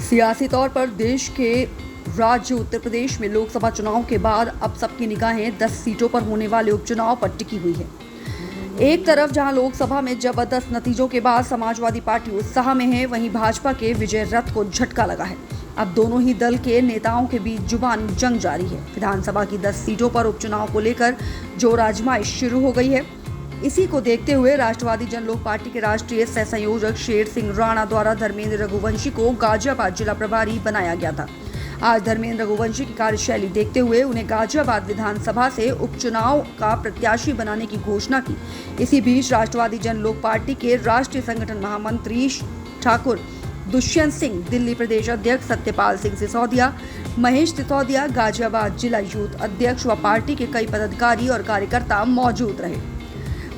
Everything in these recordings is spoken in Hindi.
सियासी तौर पर देश के राज्य उत्तर प्रदेश में लोकसभा चुनाव के बाद अब सबकी निगाहें 10 सीटों पर होने वाले उपचुनाव पर टिकी हुई है। एक तरफ जहां लोकसभा में जबरदस्त नतीजों के बाद समाजवादी पार्टी उत्साह में है, वहीं भाजपा के विजय रथ को झटका लगा है। अब दोनों ही दल के नेताओं के बीच जुबानी जंग जारी है। विधानसभा की 10 सीटों पर उपचुनाव को लेकर जोर आजमाइश शुरू हो गई है। इसी को देखते हुए राष्ट्रवादी जनलोक पार्टी के राष्ट्रीय सह संयोजक शेर सिंह राणा द्वारा धर्मेंद्र रघुवंशी को गाजियाबाद जिला प्रभारी बनाया गया था। आज धर्मेंद्र रघुवंशी की कार्यशैली देखते हुए उन्हें गाजियाबाद विधानसभा से उपचुनाव का प्रत्याशी बनाने की घोषणा की। इसी बीच राष्ट्रवादी जनलोक पार्टी के राष्ट्रीय संगठन महामंत्री ठाकुर दुष्यंत सिंह, दिल्ली प्रदेश अध्यक्ष सत्यपाल सिंह सिसोदिया, महेश सिसोदिया, गाजियाबाद जिला यूथ अध्यक्ष व पार्टी के कई पदाधिकारी और कार्यकर्ता मौजूद रहे।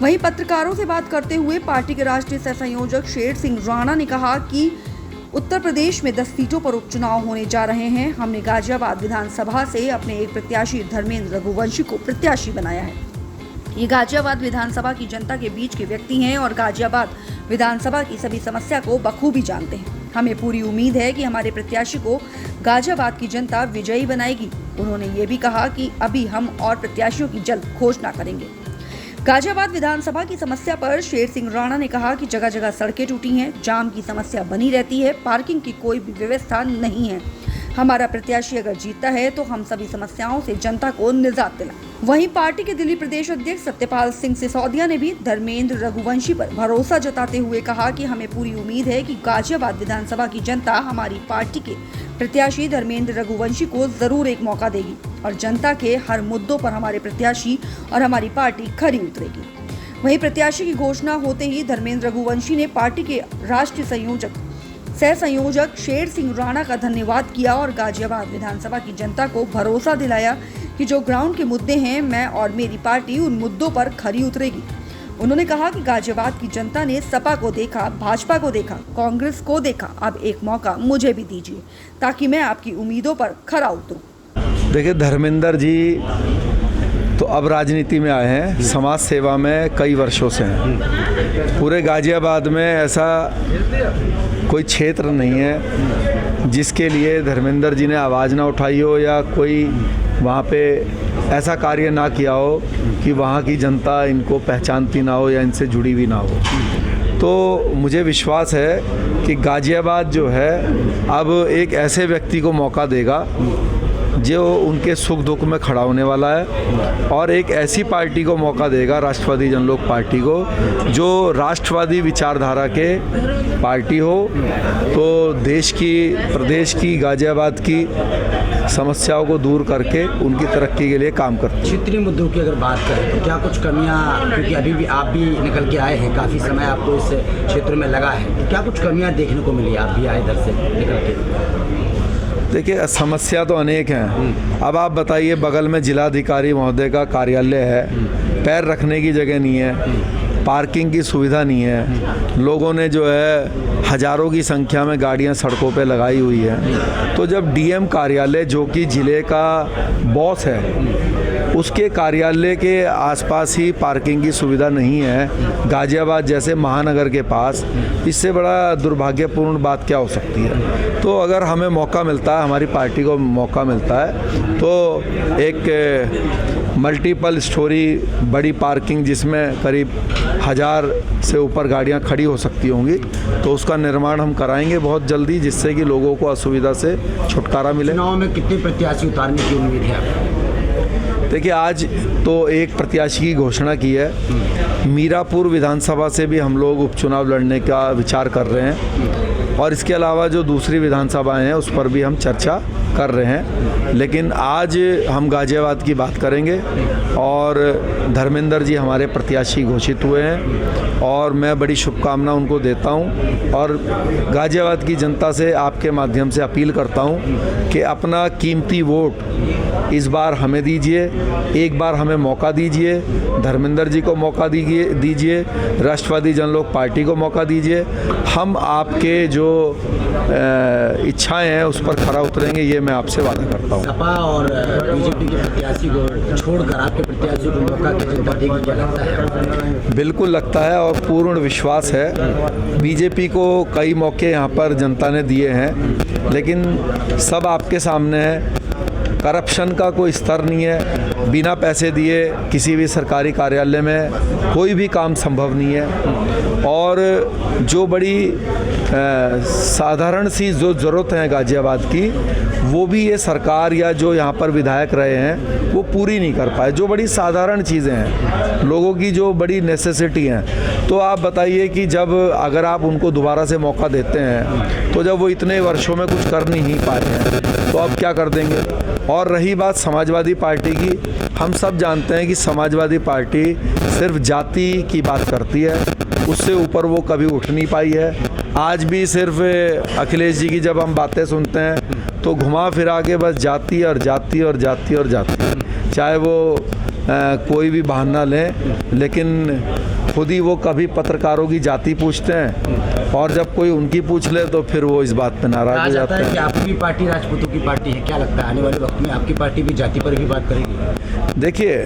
वहीं पत्रकारों से बात करते हुए पार्टी के राष्ट्रीय सह संयोजक शेर सिंह राणा ने कहा कि उत्तर प्रदेश में 10 सीटों पर उपचुनाव होने जा रहे हैं। हमने गाजियाबाद विधानसभा से अपने एक प्रत्याशी धर्मेंद्र रघुवंशी को प्रत्याशी बनाया है। ये गाजियाबाद विधानसभा की जनता के बीच के व्यक्ति हैं और गाजियाबाद विधानसभा की सभी समस्या को बखूबी जानते हैं। हमें पूरी उम्मीद है कि हमारे प्रत्याशी को गाजियाबाद की जनता विजयी बनाएगी। उन्होंने ये भी कहा कि अभी हम और प्रत्याशियों की जल्द घोषणा करेंगे। गाजियाबाद विधानसभा की समस्या पर शेर सिंह राणा ने कहा कि जगह जगह सड़कें टूटी हैं, जाम की समस्या बनी रहती है, पार्किंग की कोई भी व्यवस्था नहीं है। हमारा प्रत्याशी अगर जीतता है तो हम सभी समस्याओं से जनता को निजात दिलाएं। वहीं पार्टी के दिल्ली प्रदेश अध्यक्ष सत्यपाल सिंह सिसोदिया ने भी धर्मेंद्र रघुवंशी पर भरोसा जताते हुए कहा कि हमें पूरी उम्मीद है कि गाजियाबाद विधानसभा की जनता हमारी पार्टी के प्रत्याशी धर्मेंद्र रघुवंशी को जरूर एक मौका देगी और जनता के हर मुद्दों पर हमारे प्रत्याशी और हमारी पार्टी खरी उतरेगी। वहीं प्रत्याशी की घोषणा होते ही धर्मेंद्र रघुवंशी ने पार्टी के राष्ट्रीय सह संयोजक शेर सिंह राणा का धन्यवाद किया और गाजियाबाद विधानसभा की जनता को भरोसा दिलाया कि जो ग्राउंड के मुद्दे हैं, मैं और मेरी पार्टी उन मुद्दों पर खरी उतरेगी। उन्होंने कहा कि गाजियाबाद की जनता ने सपा को देखा, भाजपा को देखा, कांग्रेस को देखा, अब एक मौका मुझे भी दीजिए ताकि मैं आपकी उम्मीदों पर खरा उतरूं। देखिए, धर्मेंद्र जी तो अब राजनीति में आए हैं, समाज सेवा में कई वर्षों से हैं। पूरे गाजियाबाद में ऐसा कोई क्षेत्र नहीं है जिसके लिए धर्मेंद्र जी ने आवाज़ ना उठाई हो या कोई वहाँ पे ऐसा कार्य ना किया हो कि वहाँ की जनता इनको पहचानती ना हो या इनसे जुड़ी हुई ना हो। तो मुझे विश्वास है कि गाजियाबाद जो है अब एक ऐसे व्यक्ति को मौका देगा जो उनके सुख दुख में खड़ा होने वाला है और एक ऐसी पार्टी को मौका देगा, राष्ट्रवादी जनलोक पार्टी को, जो राष्ट्रवादी विचारधारा के पार्टी हो, तो देश की, प्रदेश की, गाजियाबाद की समस्याओं को दूर करके उनकी तरक्की के लिए काम करते हैं। क्षेत्रीय मुद्दों की अगर बात करें तो क्या कुछ कमियां, क्योंकि अभी भी आप भी निकल के आए हैं, काफ़ी समय आपको इस क्षेत्र में लगा है, तो क्या कुछ कमियां देखने को मिली? आप भी आए इधर से निकल के। देखिए, समस्या तो अनेक हैं। अब आप बताइए, बगल में जिलाधिकारी महोदय का कार्यालय है, पैर रखने की जगह नहीं है, पार्किंग की सुविधा नहीं है, लोगों ने जो है हज़ारों की संख्या में गाड़ियां सड़कों पे लगाई हुई हैं। तो जब डीएम कार्यालय, जो कि ज़िले का बॉस है, उसके कार्यालय के आसपास ही पार्किंग की सुविधा नहीं है गाजियाबाद जैसे महानगर के पास, इससे बड़ा दुर्भाग्यपूर्ण बात क्या हो सकती है। तो अगर हमें मौका मिलता है, हमारी पार्टी को मौका मिलता है, तो एक मल्टीपल स्टोरी बड़ी पार्किंग जिसमें करीब 1000 से ऊपर गाड़ियां खड़ी हो सकती होंगी, तो उसका निर्माण हम कराएंगे बहुत जल्दी, जिससे कि लोगों को असुविधा से छुटकारा मिले। चुनाव में कितने प्रत्याशी उतारने की उम्मीद है? देखिए, आज तो एक प्रत्याशी की घोषणा की है। मीरापुर विधानसभा से भी हम लोग उपचुनाव लड़ने का विचार कर रहे हैं और इसके अलावा जो दूसरी विधानसभाएं हैं उस पर भी हम चर्चा कर रहे हैं। लेकिन आज हम गाजियाबाद की बात करेंगे और धर्मेंद्र जी हमारे प्रत्याशी घोषित हुए हैं और मैं बड़ी शुभकामना उनको देता हूं और गाजियाबाद की जनता से आपके माध्यम से अपील करता हूं कि अपना कीमती वोट इस बार हमें दीजिए, एक बार हमें मौका दीजिए, धर्मेंद्र जी को मौका दीजिए, राष्ट्रवादी जनलोक पार्टी को मौका दीजिए। हम आपके जो इच्छाएं हैं उस पर खरा उतरेंगे, ये ये मैं आपसे वादा करता हूँ। सपा और बीजेपी के प्रत्याशी को छोड़कर आपके प्रत्याशी को मौका की जनता देगी, क्या लगता है? बिल्कुल लगता है और पूर्ण विश्वास है। बीजेपी को कई मौके यहाँ पर जनता ने दिए हैं, लेकिन सब आपके सामने है। करप्शन का कोई स्तर नहीं है। बिना पैसे दिए किसी भी सरकारी कार्यालय में कोई भी काम संभव नहीं है। और जो बड़ी साधारण सी जो ज़रूरत है गाज़ियाबाद की, वो भी ये सरकार या जो यहाँ पर विधायक रहे हैं वो पूरी नहीं कर पाए। जो बड़ी साधारण चीज़ें हैं, लोगों की जो बड़ी नेसेसिटी हैं, तो आप बताइए कि जब अगर आप उनको दोबारा से मौका देते हैं, तो जब वो इतने वर्षों में कुछ कर नहीं पाए हैं, तो अब क्या कर देंगे। और रही बात समाजवादी पार्टी की, हम सब जानते हैं कि समाजवादी पार्टी सिर्फ जाति की बात करती है, उससे ऊपर वो कभी उठ नहीं पाई है। आज भी सिर्फ अखिलेश जी की जब हम बातें सुनते हैं तो घुमा फिरा के बस जाति और जाति और जाति और जाति, चाहे वो कोई भी बहाना लें, लेकिन खुद ही वो कभी पत्रकारों की जाति पूछते हैं और जब कोई उनकी पूछ ले तो फिर वो इस बात पे नाराज हो जाते हैं। कि आपकी पार्टी राजपूतों की पार्टी है, क्या लगता है आने वाले वक्त में आपकी पार्टी भी जाति पर ही बात करेगी? देखिए,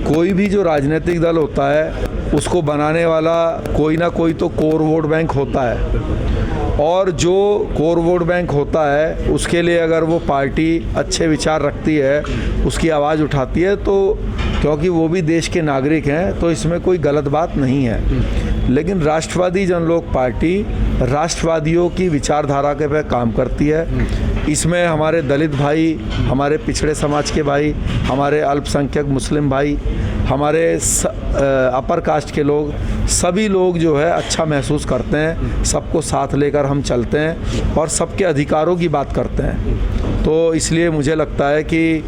कोई भी जो राजनीतिक दल होता है उसको बनाने वाला कोई ना कोई तो कोर वोट बैंक होता है, और जो कोर वोट बैंक होता है उसके लिए अगर वो पार्टी अच्छे विचार रखती है, उसकी आवाज़ उठाती है, तो क्योंकि वो भी देश के नागरिक हैं, तो इसमें कोई गलत बात नहीं है। लेकिन राष्ट्रवादी जनलोक पार्टी राष्ट्रवादियों की विचारधारा के पे काम करती है। इसमें हमारे दलित भाई, हमारे पिछड़े समाज के भाई, हमारे अल्पसंख्यक मुस्लिम भाई, हमारे अपर कास्ट के लोग, सभी लोग जो है अच्छा महसूस करते हैं। सबको साथ लेकर हम चलते हैं और सबके अधिकारों की बात करते हैं। तो इसलिए मुझे लगता है कि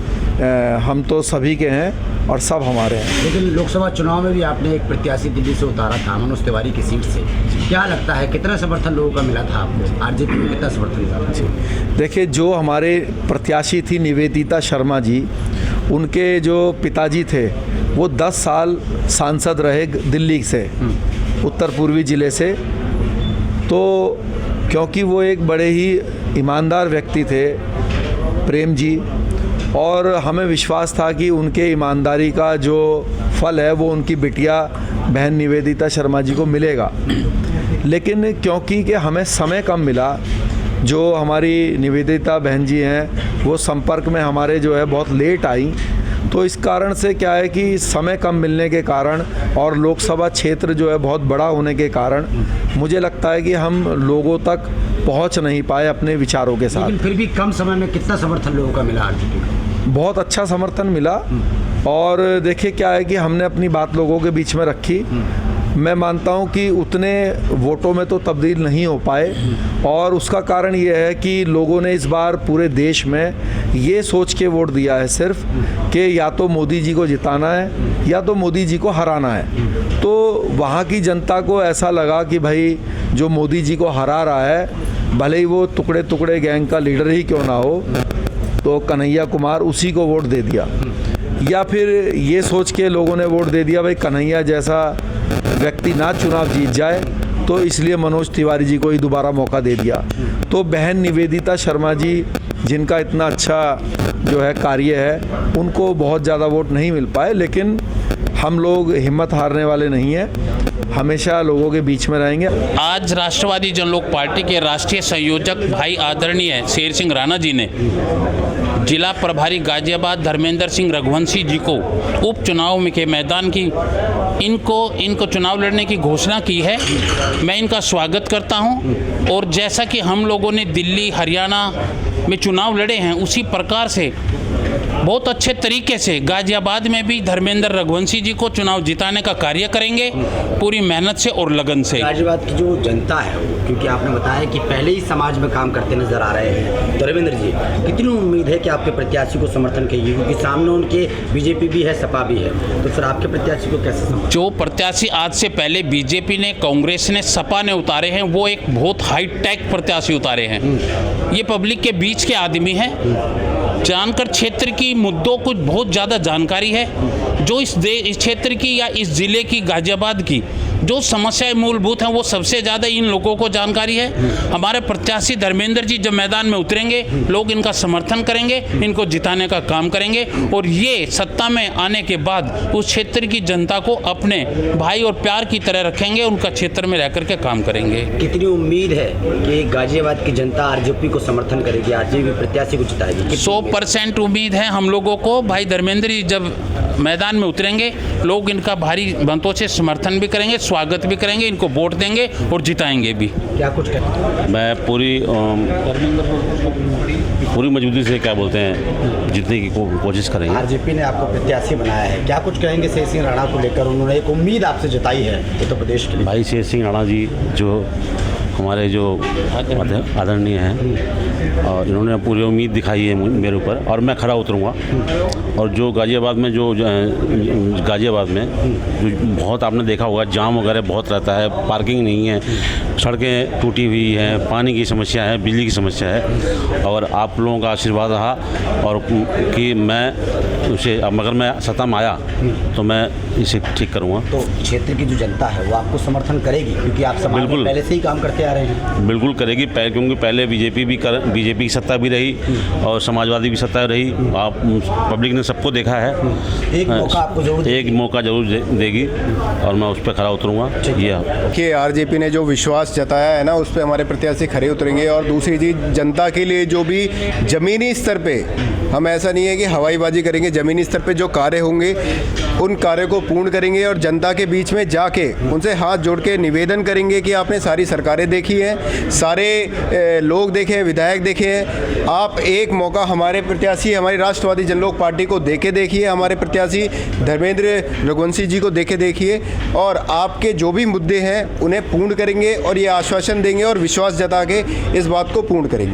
हम तो सभी के हैं और सब हमारे हैं। लेकिन लोकसभा चुनाव में भी आपने एक प्रत्याशी दिल्ली से उतारा था, मनोज तिवारी की सीट से। क्या लगता है कितना समर्थन लोगों का मिला था आपको? आरजेपी में कितना समर्थन मिला? देखिए, जो हमारे प्रत्याशी थी निवेदिता शर्मा जी, उनके जो पिताजी थे वो 10 साल सांसद रहे दिल्ली से, उत्तर पूर्वी ज़िले से। तो क्योंकि वो एक बड़े ही ईमानदार व्यक्ति थे, प्रेम जी, और हमें विश्वास था कि उनके ईमानदारी का जो फल है वो उनकी बिटिया बहन निवेदिता शर्मा जी को मिलेगा। लेकिन क्योंकि कि हमें समय कम मिला, जो हमारी निवेदिता बहन जी हैं वो संपर्क में हमारे जो है बहुत लेट आई, तो इस कारण से क्या है कि समय कम मिलने के कारण और लोकसभा क्षेत्र जो है बहुत बड़ा होने के कारण मुझे लगता है कि हम लोगों तक पहुंच नहीं पाए अपने विचारों के साथ। लेकिन फिर भी कम समय में कितना समर्थन लोगों का मिला आरजेपी को? बहुत अच्छा समर्थन मिला। और देखिए क्या है कि हमने अपनी बात लोगों के बीच में रखी। मैं मानता हूं कि उतने वोटों में तो तब्दील नहीं हो पाए, और उसका कारण ये है कि लोगों ने इस बार पूरे देश में ये सोच के वोट दिया है सिर्फ कि या तो मोदी जी को जिताना है या तो मोदी जी को हराना है। तो वहाँ की जनता को ऐसा लगा कि भाई जो मोदी जी को हरा रहा है, भले ही वो टुकड़े टुकड़े गैंग का लीडर ही क्यों ना हो, तो कन्हैया कुमार उसी को वोट दे दिया। या फिर ये सोच के लोगों ने वोट दे दिया भाई कन्हैया जैसा व्यक्ति ना चुनाव जीत जाए, तो इसलिए मनोज तिवारी जी को ही दोबारा मौका दे दिया। तो बहन निवेदिता शर्मा जी, जिनका इतना अच्छा जो है कार्य है, उनको बहुत ज़्यादा वोट नहीं मिल पाए। लेकिन हम लोग हिम्मत हारने वाले नहीं हैं, हमेशा लोगों के बीच में रहेंगे। आज राष्ट्रवादी जनलोक पार्टी के राष्ट्रीय संयोजक भाई आदरणीय शेर सिंह राणा जी ने जिला प्रभारी गाजियाबाद धर्मेंद्र सिंह रघुवंशी जी को उपचुनाव के मैदान की इनको चुनाव लड़ने की घोषणा की है। मैं इनका स्वागत करता हूं, और जैसा कि हम लोगों ने दिल्ली हरियाणा में चुनाव लड़े हैं, उसी प्रकार से बहुत अच्छे तरीके से गाजियाबाद में भी धर्मेंद्र रघुवंशी जी को चुनाव जिताने का कार्य करेंगे, पूरी मेहनत से और लगन से। गाजियाबाद की जो जनता है, क्योंकि आपने बताया कि पहले ही समाज में काम करते नजर आ रहे हैं, धर्मेंद्र जी कितनी उम्मीद है कि आपके प्रत्याशी को समर्थन करिए, क्योंकि सामने उनके बीजेपी भी है, सपा भी है, तो फिर आपके प्रत्याशी को कैसे समर्थन? जो प्रत्याशी आज से पहले बीजेपी ने, कांग्रेस ने, सपा ने उतारे हैं, वो एक बहुत हाईटेक प्रत्याशी उतारे हैं। ये पब्लिक के बीच के आदमी हैं, जानकर क्षेत्र की मुद्दों को बहुत ज़्यादा जानकारी है, जो इस क्षेत्र की या इस ज़िले की गाजियाबाद की जो समस्याएं मूलभूत हैं वो सबसे ज़्यादा इन लोगों को जानकारी है। हमारे प्रत्याशी धर्मेंद्र जी जब मैदान में उतरेंगे, लोग इनका समर्थन करेंगे, इनको जिताने का काम करेंगे और ये सत्ता में आने के बाद उस क्षेत्र की जनता को अपने भाई और प्यार की तरह रखेंगे, उनका क्षेत्र में रह करके काम करेंगे। कितनी उम्मीद है कि गाजियाबाद की जनता आरजेपी को समर्थन करेगी, आरजेपी प्रत्याशी को जिताएगी? 100% उम्मीद है हम लोगों को। भाई धर्मेंद्र जी जब मैदान में उतरेंगे, लोग इनका भारी मतों से समर्थन भी करेंगे, स्वागत भी करेंगे, इनको वोट देंगे और जिताएंगे भी। क्या कुछ कहें? मैं पूरी मजबूती से क्या बोलते हैं जीतने की कोशिश करेंगे। आरजेपी ने आपको प्रत्याशी बनाया है, क्या कुछ कहेंगे शेर सिंह राणा को लेकर? उन्होंने एक उम्मीद आपसे जताई है उत्तर प्रदेश के लिए। भाई शेर सिंह राणा जी जो हमारे जो आदरणीय हैं और इन्होंने पूरी उम्मीद दिखाई है मेरे ऊपर और मैं खरा उतरूँगा। और जो गाजियाबाद में जो बहुत आपने देखा होगा जाम वगैरह बहुत रहता है, पार्किंग नहीं है, सड़कें टूटी हुई हैं, पानी की समस्या है, बिजली की समस्या है और आप लोगों का आशीर्वाद रहा और कि मैं उसे अगर मैं सत्ता में आया तो मैं इसे ठीक करूँगा। तो क्षेत्र की जो जनता है वो आपको समर्थन करेगी क्योंकि आप समाज में पहले से ही काम करते आ रहे हैं? बिल्कुल करेगी, क्योंकि पहले बीजेपी की सत्ता भी रही और समाजवादी भी सत्ता रही। आप पब्लिक ने सबको देखा है। एक मौका आपको जरूर देगी और मैं उस पर खरा उतरूँगा। कि आरजेपी ने जो विश्वास जताया है ना, उस पर हमारे प्रत्याशी खरे उतरेंगे। और दूसरी चीज़, जनता के लिए जो भी ज़मीनी स्तर पे, हम ऐसा नहीं है कि हवाईबाजी करेंगे, ज़मीनी स्तर पे जो कार्य होंगे उन कार्यों को पूर्ण करेंगे और जनता के बीच में जाके उनसे हाथ जोड़ के निवेदन करेंगे कि आपने सारी सरकारें देखी हैं, सारे लोग देखे हैं, विधायक देखे हैं, आप एक मौका हमारे प्रत्याशी, हमारी राष्ट्रवादी जनलोक पार्टी को देके देखिए, हमारे प्रत्याशी धर्मेंद्र रघुवंशी जी को देके देखिए और आपके जो भी मुद्दे हैं उन्हें पूर्ण करेंगे और ये आश्वासन देंगे और विश्वास जता के इस बात को पूर्ण करेंगे।